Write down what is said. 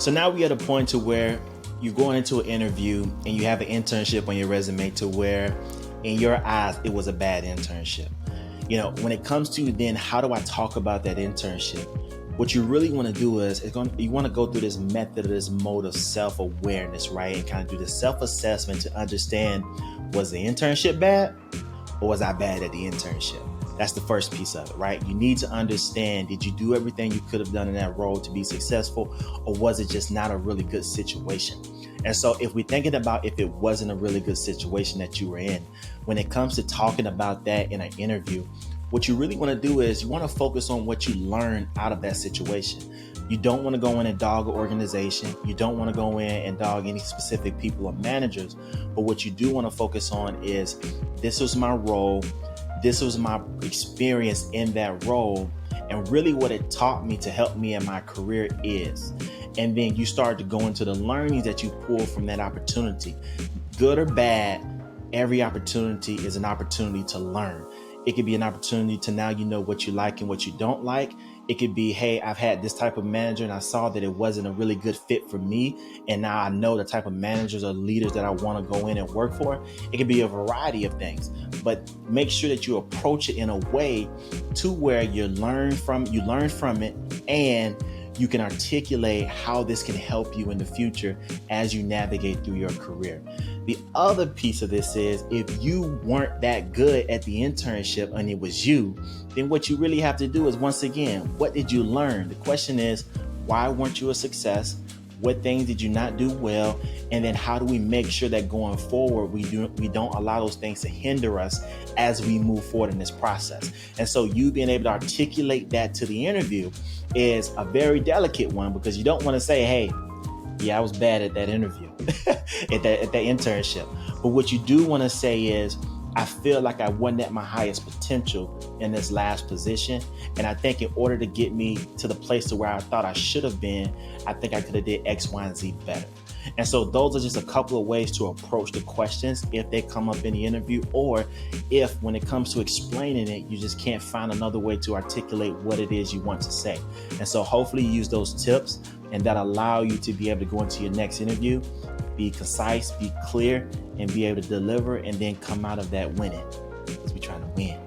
So now we at a point to where you're going into an interview and you have an internship on your resume to where in your eyes it was a bad internship. When it comes to then how do I talk about that internship? What you really want to do is you want to go through this method or this mode of self-awareness, right? And kind of do the self-assessment to understand, was the internship bad or was I bad at the internship? That's the first piece of it, right? You need to understand, did you do everything you could have done in that role to be successful, or was it just not a really good situation? And so if we're thinking about if it wasn't a really good situation that you were in, when it comes to talking about that in an interview, what you really want to do is you want to focus on what you learned out of that situation. You don't want to go in and dog an organization. You don't want to go in and dog any specific people or managers. But what you do want to focus on is, this was my role. This was my experience in that role, and really what it taught me to help me in my career is. And then you start to go into the learnings that you pull from that opportunity. Good or bad, every opportunity is an opportunity to learn. It could be an opportunity to now you know what you like and what you don't like. It could be, hey, I've had this type of manager and I saw that it wasn't a really good fit for me. And now I know the type of managers or leaders that I want to go in and work for. It could be a variety of things, but make sure that you approach it in a way to where you learn from it, and you can articulate how this can help you in the future as you navigate through your career. The other piece of this is, if you weren't that good at the internship and it was you, then what you really have to do is, once again, what did you learn? The question is, why weren't you a success? What things did you not do well? And then how do we make sure that going forward, we don't allow those things to hinder us as we move forward in this process? And so you being able to articulate that to the interview is a very delicate one, because you don't want to say, hey, yeah, I was bad at that interview, at that internship. But what you do want to say is, I feel like I wasn't at my highest potential in this last position. And I think in order to get me to the place to where I thought I should have been, I think I could have did X, Y, and Z better. And so those are just a couple of ways to approach the questions if they come up in the interview, or if when it comes to explaining it, you just can't find another way to articulate what it is you want to say. And so hopefully you use those tips, and that allow you to be able to go into your next interview, be concise, be clear, and be able to deliver, and then come out of that winning, because we're trying to win.